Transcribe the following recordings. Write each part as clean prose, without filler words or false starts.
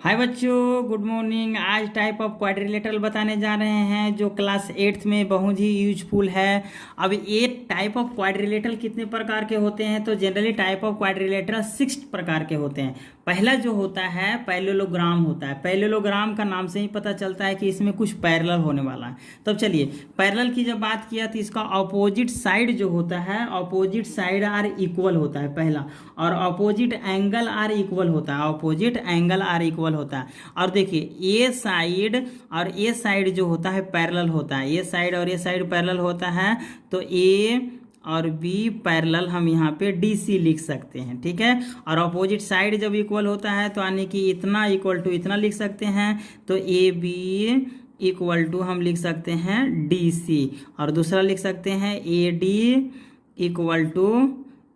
हाय बच्चों, good morning. आज type of quadrilateral बताने जा रहे हैं जो क्लास 8th में बहुत ही यूजफुल है। अब ये टाइप ऑफ क्वाड्रिलेटरल कितने प्रकार के होते हैं? तो जनरली टाइप ऑफ क्वाड्रिलेटरल 6 प्रकार के होते हैं। पहला जो होता है पैरेललोग्राम होता है। पैरेललोग्राम का नाम से ही पता चलता है कि इसमें कुछ पैरेलल होने वाला है। तब चलिए पैरेलल की जब बात किया तो इसका ऑपोजिट साइड जो होता है, ऑपोजिट साइड आर इक्वल होता है पहला, और ऑपोजिट एंगल आर इक्वल होता है। ऑपोजिट एंगल आर इक्वल होता है। और देखिए ए साइड और ए साइड जो होता है पैरेलल होता है। ए साइड और ए साइड पैरेलल होता है तो ए और बी पैरेलल हम यहाँ पे डी सी लिख सकते हैं, ठीक है। और अपोजिट साइड जब इक्वल होता है तो यानी कि इतना इक्वल टू इतना लिख सकते हैं, तो ए बी इक्वल टू हम लिख सकते हैं डी सी। और दूसरा लिख सकते हैं A D equal to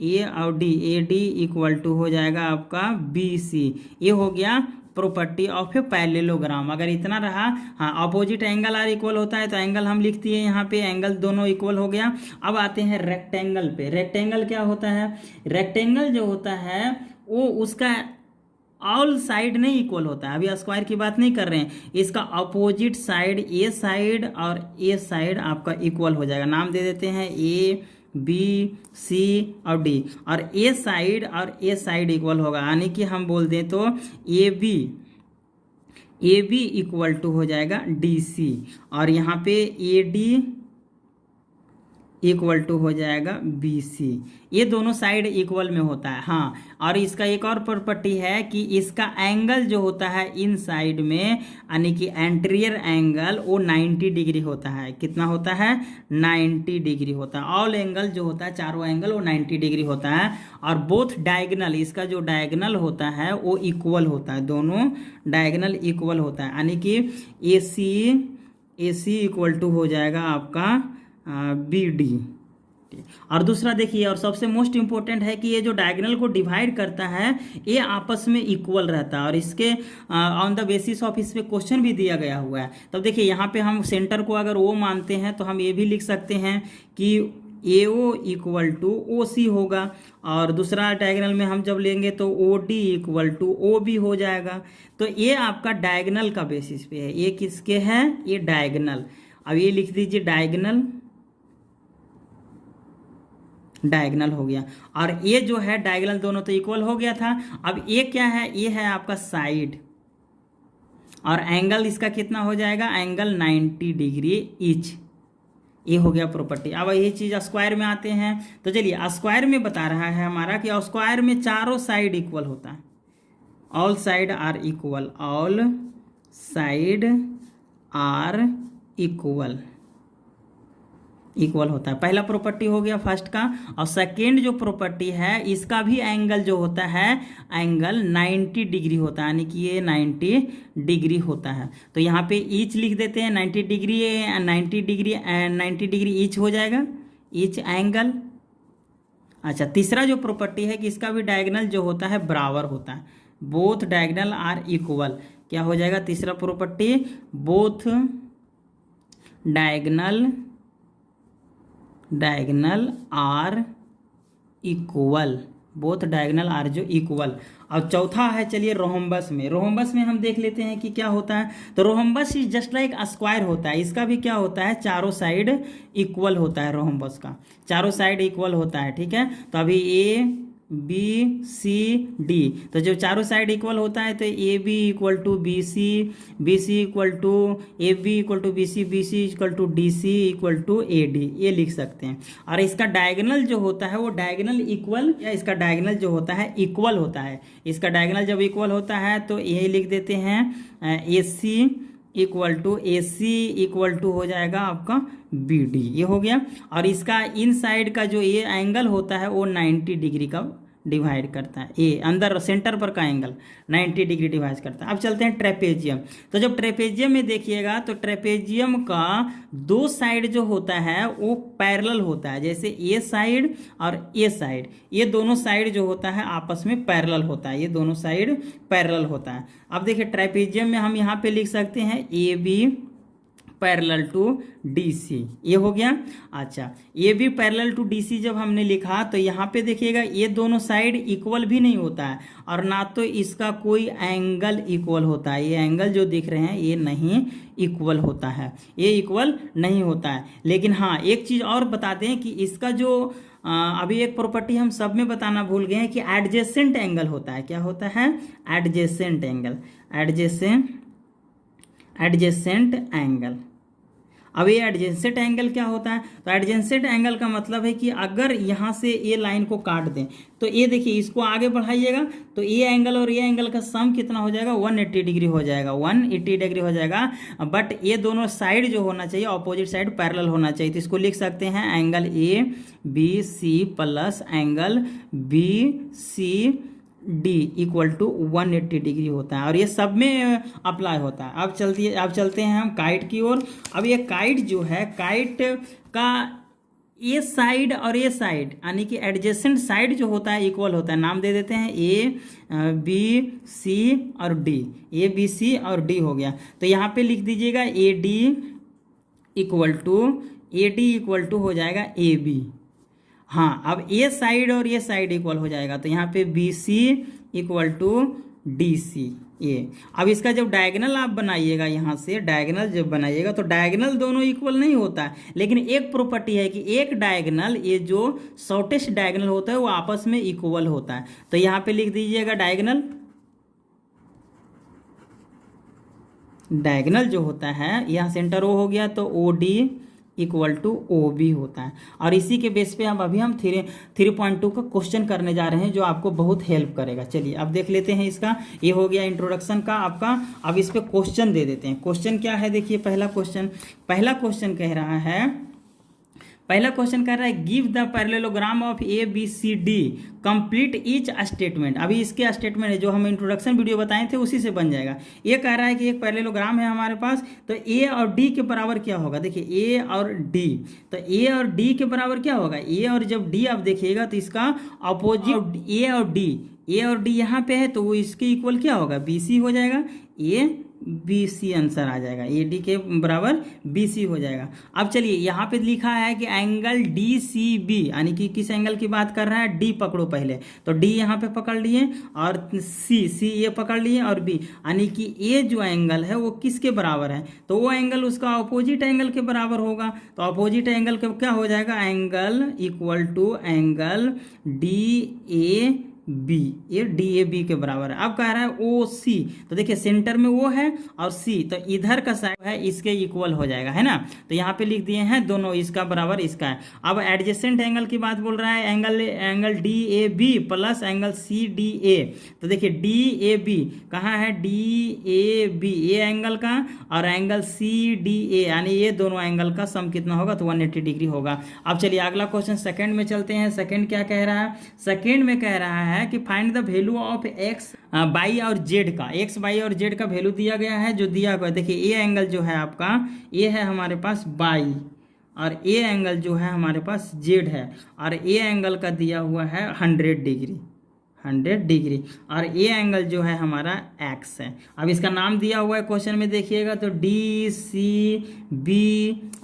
A और D, A D equal to हो जाएगा आपका बी सी। ये हो गया प्रॉपर्टी ऑफ ए पैरेललोग्राम। अगर इतना रहा, हाँ, अपोजिट एंगल आर इक्वल होता है तो एंगल हम लिख दिए यहाँ पे, एंगल दोनों इक्वल हो गया। अब आते हैं रेक्टेंगल पे। रेक्टेंगल क्या होता है? रेक्टेंगल जो होता है वो उसका ऑल साइड नहीं इक्वल होता है। अभी स्क्वायर की बात नहीं कर रहे हैं, इसका अपोजिट साइड ए साइड और ए साइड आपका इक्वल हो जाएगा। नाम दे देते हैं ए बी सी और डी, और ए साइड इक्वल होगा। यानी कि हम बोल दें तो ए बी इक्वल टू हो जाएगा डी सी, और यहाँ पे ए डी इक्वल टू हो जाएगा बी सी। ये दोनों साइड इक्वल में होता है। हाँ, और इसका एक और प्रॉपर्टी है कि इसका एंगल जो होता है इन साइड में, यानी कि एंटीरियर एंगल, वो 90 डिग्री होता है। कितना होता है? 90 डिग्री होता है। ऑल एंगल जो होता है, चारों एंगल, वो 90 डिग्री होता है। और बोथ डायगनल, इसका जो डायगनल होता है वो इक्वल होता है। दोनों डायगनल इक्वल होता है, यानी कि ए सी इक्वल टू हो जाएगा आपका बी डी। और दूसरा देखिए, और सबसे मोस्ट इंपॉर्टेंट है कि ये जो डायगोनल को डिवाइड करता है ये आपस में इक्वल रहता है। और इसके ऑन द बेसिस ऑफ इस पे क्वेश्चन भी दिया गया हुआ है। तब देखिए यहाँ पे हम सेंटर को अगर ओ मानते हैं तो हम ये भी लिख सकते हैं कि ए ओ इक्वल टू ओ सी होगा। और दूसरा डायगोनल में हम जब लेंगे तो O D equal to O B हो जाएगा। तो ये आपका डायगोनल का बेसिस पे है। ये किसके है? ये डायगोनल। अब ये लिख दीजिए डायगोनल हो गया। और ये जो है डायगोनल दोनों तो इक्वल हो गया था। अब ये क्या है? ये है आपका साइड, और एंगल इसका कितना हो जाएगा? Angle 90 degree each. ये हो गया प्रॉपर्टी। अब ये चीज़ स्क्वायर में आते हैं तो चलिए स्क्वायर में बता रहा है हमारा कि स्क्वायर में चारों साइड इक्वल होता है। All side are equal, all side are equal होता है। पहला प्रॉपर्टी हो गया फर्स्ट का। और सेकेंड जो प्रॉपर्टी है, इसका भी एंगल जो होता है, एंगल 90 डिग्री होता है, यानी कि ये 90 डिग्री होता है। तो यहाँ पे ईच लिख देते हैं। 90 डिग्री ईच हो जाएगा, ईच एंगल। अच्छा, तीसरा जो प्रॉपर्टी है कि इसका भी डायगोनल जो होता है बराबर होता है। Both diagonal are equal. क्या हो जाएगा तीसरा property? Both diagonal are equal. Both diagonal are जो इक्वल। और चौथा है, चलिए रोम्बस में। रोम्बस में हम देख लेते हैं कि क्या होता है। तो rhombus is just like square होता है। इसका भी क्या होता है? चारों साइड इक्वल होता है। रोम्बस का चारों साइड इक्वल होता है, ठीक है। तो अभी ए बी सी डी, तो जो चारों साइड इक्वल होता है तो A B equal to B C equal to A B equal to B C equal to D C equal to A D, ये लिख सकते हैं। और इसका डायगोनल जो होता है वो डायगोनल इक्वल, या इसका डायगोनल जो होता है इक्वल होता है। इसका डायगोनल जब इक्वल होता है तो यही लिख देते हैं A C equal to A C equal to हो जाएगा आपका बी डी। ये हो गया। और इसका इन साइड का जो ये एंगल होता है वो 90 डिग्री का डिवाइड करता है। ये अंदर सेंटर पर का एंगल 90 डिग्री डिवाइड करता है। अब चलते हैं ट्रेपेजियम। तो जब ट्रेपेजियम में देखिएगा तो ट्रेपेजियम का दो साइड जो होता है वो पैरेलल होता है। जैसे ए साइड और ए साइड, ये दोनों साइड जो होता है आपस में पैरेलल होता है। ये दोनों साइड पैरेलल होता है। अब देखिए ट्रेपेजियम में हम यहाँ पे लिख सकते हैं A B parallel to DC, ये हो गया। अच्छा, ये भी पैरेलल टू DC जब हमने लिखा तो यहाँ पे देखिएगा ये दोनों साइड इक्वल भी नहीं होता है और ना तो इसका कोई एंगल इक्वल होता है। ये एंगल जो दिख रहे हैं ये नहीं इक्वल होता है, ये इक्वल नहीं होता है। लेकिन हाँ, एक चीज़ और बताते हैं कि इसका जो अभी एक प्रॉपर्टी हम सब में बताना भूल गए हैं कि एडजेसेंट एंगल होता है। क्या होता है? Adjacent angle, adjacent angle. अब ये एडजेसेंट एंगल क्या होता है? तो एडजेसेंट एंगल का मतलब है कि अगर यहाँ से ये लाइन को काट दें तो ये देखिए, इसको आगे बढ़ाइएगा तो ये एंगल और ये एंगल का सम कितना हो जाएगा? 180 डिग्री हो जाएगा, 180 डिग्री हो जाएगा। बट ये दोनों साइड जो होना चाहिए, अपोजिट साइड पैरेलल होना चाहिए। तो इसको लिख सकते हैं angle ABC plus angle BCD equal to 180 degree होता है और ये सब में अप्लाई होता है। अब चलते हैं हम काइट की ओर। अब ये काइट जो है, काइट का ये साइड और ये साइड यानी कि एडजेसेंट साइड जो होता है इक्वल होता है। नाम दे देते हैं ABC और D, ABC और D हो गया। तो यहाँ पे लिख दीजिएगा AD इक्वल टू हो जाएगा AB। हाँ, अब ये साइड और ये साइड इक्वल हो जाएगा तो यहाँ पे BC इक्वल टू DC। ये अब इसका जब डायगोनल आप बनाइएगा, यहाँ से डायगोनल जब बनाइएगा तो डायगोनल दोनों इक्वल नहीं होता है। लेकिन एक प्रॉपर्टी है कि एक डायगोनल, ये जो शॉर्टेस्ट डायगोनल होता है वो आपस में इक्वल होता है। तो यहाँ पे लिख दीजिएगा डायगोनल जो होता है, यहाँ सेंटर O हो गया तो OD इक्वल टू OB होता है। और इसी के बेस पे हम 3.2 का क्वेश्चन करने जा रहे हैं जो आपको बहुत हेल्प करेगा। चलिए अब देख लेते हैं इसका। ये हो गया इंट्रोडक्शन का आपका। अब इस पे क्वेश्चन दे देते हैं। क्वेश्चन क्या है? देखिए पहला क्वेश्चन कह रहा है give the parallelogram of ABCD complete each statement. अभी इसके स्टेटमेंट है जो हम इंट्रोडक्शन वीडियो बताए थे उसी से बन जाएगा। ये कह रहा है कि एक पैरेललोग्राम है हमारे पास, तो A और D के बराबर क्या होगा? देखिए A और D, तो A और D के बराबर क्या होगा? A और जब D आप देखिएगा तो इसका अपोजिट A और D यहाँ पे है तो वो इसके इक्वल क्या होगा? BC हो जाएगा। ABC आंसर आ जाएगा, AD के बराबर BC हो जाएगा। अब चलिए यहाँ पे लिखा है कि एंगल DCB, यानी कि किस एंगल की बात कर रहा है? D पकड़ो पहले, तो D यहाँ पे पकड़ लिए और C ये पकड़ लिए और B, यानी कि A जो एंगल है वो किसके बराबर है? तो वो एंगल उसका अपोजिट एंगल के बराबर होगा। तो अपोजिट एंगल का क्या हो जाएगा? Angle equal to angle DAB, ये DAB के बराबर है। अब कह रहा है OC, तो देखिए सेंटर में वो है और C, तो इधर का साइड है इसके इक्वल हो जाएगा, है ना। तो यहाँ पे लिख दिए हैं दोनों इसका बराबर इसका है। अब एडजेसेंट एंगल की बात बोल रहा है, angle DAB plus angle CDA। तो देखिए DAB कहाँ है? DAB ये एंगल का और एंगल CDA, यानी ये दोनों एंगल का सम कितना होगा? तो 180 डिग्री होगा। अब चलिए अगला क्वेश्चन सेकंड में चलते हैं। सेकंड क्या कह रहा है? सेकंड में कह रहा है कि find the value of x, y और z का। x, y और z का वैल्यू दिया गया है, जो दिया गया देखिए ये एंगल जो है आपका, ये है हमारे पास y और ये एंगल जो है हमारे पास z है और ये एंगल का दिया हुआ है 100 डिग्री और ये एंगल जो है हमारा x है। अब इसका नाम दिया हुआ है क्वेश्चन में देखिएगा तो DCB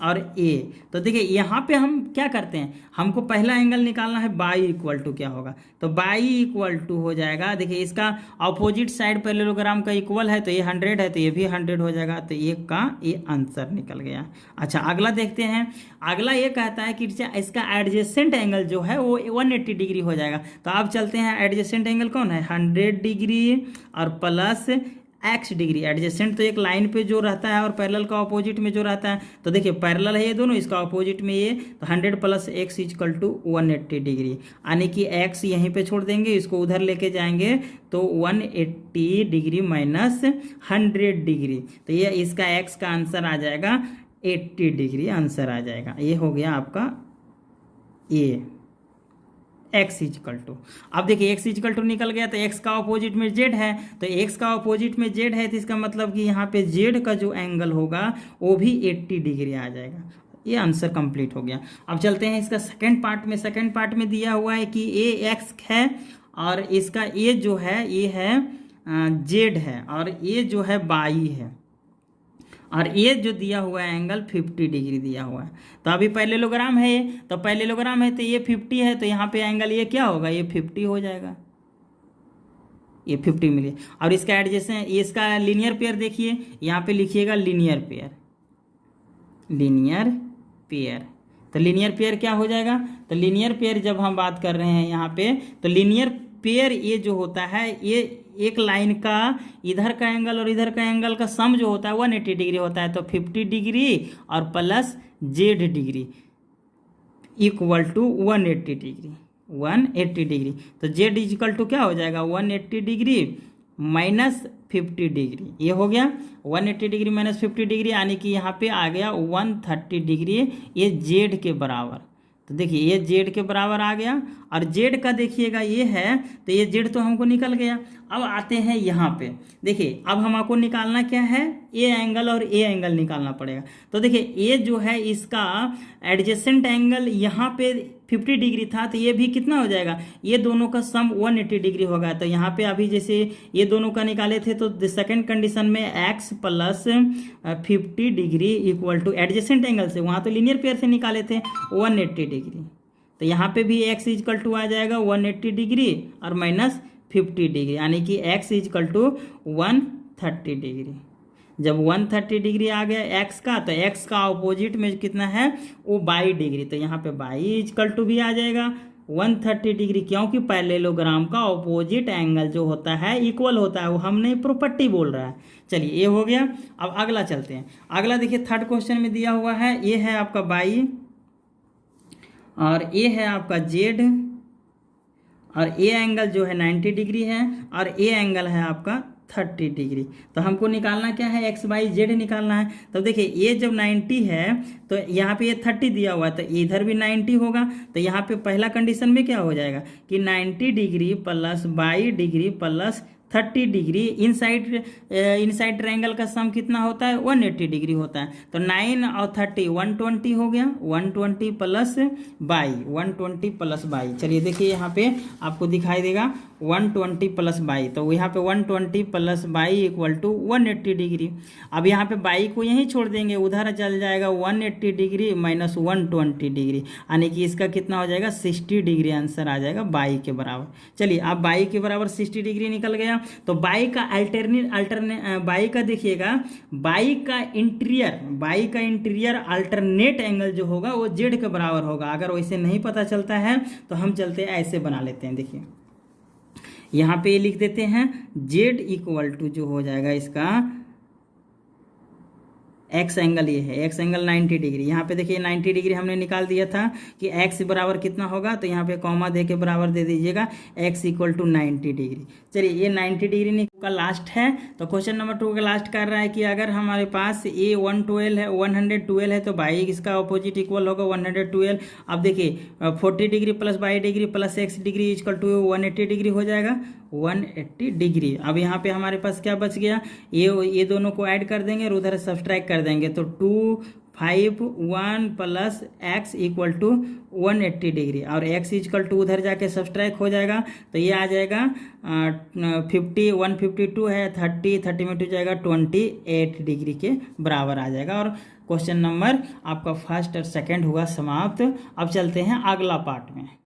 और A। तो देखिए यहाँ पे हम क्या करते हैं, हमको पहला एंगल निकालना है y इक्वल टू क्या होगा? तो y इक्वल टू हो जाएगा, देखिए इसका अपोजिट साइड पैरेललोग्राम का इक्वल है तो ये 100 है तो ये भी 100 हो जाएगा, तो ये का ये आंसर निकल गया। अच्छा अगला देखते हैं। अगला ये कहता है कि इसका एडजेसेंट एंगल जो है वो 180 डिग्री हो जाएगा। तो अब चलते हैं, एडजेसेंट एंगल कौन है? 100 डिग्री और प्लस x डिग्री। एडजेसेंट तो एक लाइन पे जो रहता है और पैरेलल का अपोजिट में जो रहता है। तो देखिए पैरेलल है ये दोनों, इसका अपोजिट में ये, तो 100 plus x equal to 180 degree, यानी कि x यहीं पे छोड़ देंगे, इसको उधर लेके जाएंगे तो 180 डिग्री माइनस 100 डिग्री, तो ये इसका x का आंसर आ जाएगा 80 डिग्री आंसर आ जाएगा। ये हो गया आपका ये x इक्वल टू। अब देखिए x इक्वल टू निकल गया तो x का अपोजिट में z है, तो x का अपोजिट में z है तो इसका मतलब कि यहाँ पे z का जो एंगल होगा वो भी 80 डिग्री आ जाएगा। ये आंसर कंप्लीट हो गया। अब चलते हैं इसका सेकंड पार्ट में। सेकंड पार्ट में दिया हुआ है कि ये x है और इसका ये जो है ये है z है और ये जो है y है। और ये जो दिया हुआ है एंगल 50 डिग्री दिया हुआ है। तो अभी पैरेललोग्राम है ये, तो पैरेललोग्राम है तो ये 50 है, तो यहाँ पे एंगल ये क्या होगा, ये 50 हो जाएगा, ये 50 मिले। और इसका एडजेसेंट, इसका लीनियर पेयर देखिए, यहाँ पे लिखिएगा लीनियर पेयर, लीनियर पेयर। तो लीनियर पेयर क्या हो जाएगा, तो लीनियर पेयर जब हम बात कर रहे हैं यहाँ पे, तो लीनियर पेयर ये जो होता है, ये एक लाइन का इधर का एंगल और इधर का एंगल का सम जो होता है 180 डिग्री होता है। तो 50 डिग्री और plus Z degree equal to 180 degree, 180 degree. तो जेड इक्वल टू क्या हो जाएगा, 180 डिग्री माइनस 50 डिग्री, ये हो गया 180 डिग्री माइनस 50 डिग्री, यानी कि यहाँ पे आ गया 130 डिग्री, ये जेड के बराबर। तो देखिए ये जेड के बराबर आ गया, और जेड का देखिएगा ये है, तो ये जेड तो हमको निकल गया। अब आते हैं यहाँ पे, देखिए अब हमको निकालना क्या है, ए एंगल और ए एंगल निकालना पड़ेगा। तो देखिए ए जो है इसका एडजेसेंट एंगल यहाँ पे 50 डिग्री था, तो ये भी कितना हो जाएगा, ये दोनों का सम 180 डिग्री होगा। तो यहाँ पे अभी जैसे ये दोनों का निकाले थे, तो सेकंड कंडीशन में x plus 50 degree equal two adjacent angle से, वहाँ तो लीनियर पेयर से निकाले थे 180 डिग्री, तो यहाँ पे भी x इक्वल टू आ जाएगा 180 डिग्री और माइनस 50 डिग्री, यानी कि x इक्वल टू 130 डिग्री। जब 130 डिग्री आ गया x का, तो x का अपोजिट में कितना है, वो 22 डिग्री, तो यहाँ पे 22 इक्वल टू भी आ जाएगा 130 डिग्री, क्योंकि पैरेललोग्राम का अपोजिट एंगल जो होता है इक्वल होता है, वो हम नहीं प्रॉपर्टी बोल रहा है। चलिए ये हो गया। अब अगला चलते हैं। अगला देखिए थर्ड क्वेश्चन में दिया हुआ है, ये है आपका 22 और ये है आपका जेड, और ए एंगल जो है 90 डिग्री है और ए एंगल है आपका 30 डिग्री। तो हमको निकालना क्या है, एक्स बाई जेड निकालना है। तो देखिए ये जब 90 है, तो यहाँ पे ये 30 दिया हुआ है, तो इधर भी 90 होगा। तो यहाँ पे पहला कंडीशन में क्या हो जाएगा कि 90 degree plus 22 degree plus 30 degree, inside triangle का सम कितना होता है, 180 डिग्री होता है। तो 9 और 30 120 हो गया, 120 प्लस 22, 120 प्लस 22। चलिए देखिए यहाँ पे आपको दिखाई देगा 120 प्लस 22, तो यहाँ पे 120 प्लस 22 इक्वल टू 180 डिग्री। अब यहाँ पे 22 को यहीं छोड़ देंगे, उधर चल जाएगा 180 डिग्री माइनस 120 डिग्री, यानी कि इसका कितना हो जाएगा 60 डिग्री, आंसर आ जाएगा 22 के बराबर। चलिए अब 22 के बराबर 60 डिग्री निकल गया। तो 22 का अल्टरनेट 22 का देखिएगा, 22 का इंटीरियर अल्टरनेट एंगल जो होगा वो जेड के बराबर होगा। अगर वैसे नहीं पता चलता है तो हम चलते हैं ऐसे बना लेते हैं। देखिए यहाँ पे लिख देते हैं जेड इक्वल टू जो हो जाएगा इसका एक्स एंगल, ये है एक्स एंगल 90 डिग्री। यहाँ पे देखिए 90 डिग्री हमने निकाल दिया था कि एक्स बराबर कितना होगा, तो यहाँ पे कॉमा दे के बराबर दे दीजिएगा एक्स इक्वल टू 90 डिग्री। चलिए ये 90 डिग्री का लास्ट है। तो क्वेश्चन नंबर 2 का लास्ट कर रहा है कि अगर हमारे पास ए 112 है तो 22 इसका अपोजिट इक्वल होगा 112। अब देखिए 40 degree plus 22 degree plus X degree equal to 180 degree हो जाएगा, 180 डिग्री। अब यहाँ पे हमारे पास क्या बच गया, ये दोनों को ऐड कर देंगे और उधर सब्सट्रैक्ट कर देंगे, तो 2 5 1 plus X equal to 180 degree, और एक्स इक्वल टू उधर जाके सब्सट्रैक्ट हो जाएगा, तो ये आ जाएगा 50 152 है, 30 में 2 जाएगा 28 डिग्री के बराबर आ जाएगा। और क्वेश्चन नंबर आपका फर्स्ट और सेकंड हुआ समाप्त। अब चलते हैं अगला पार्ट में।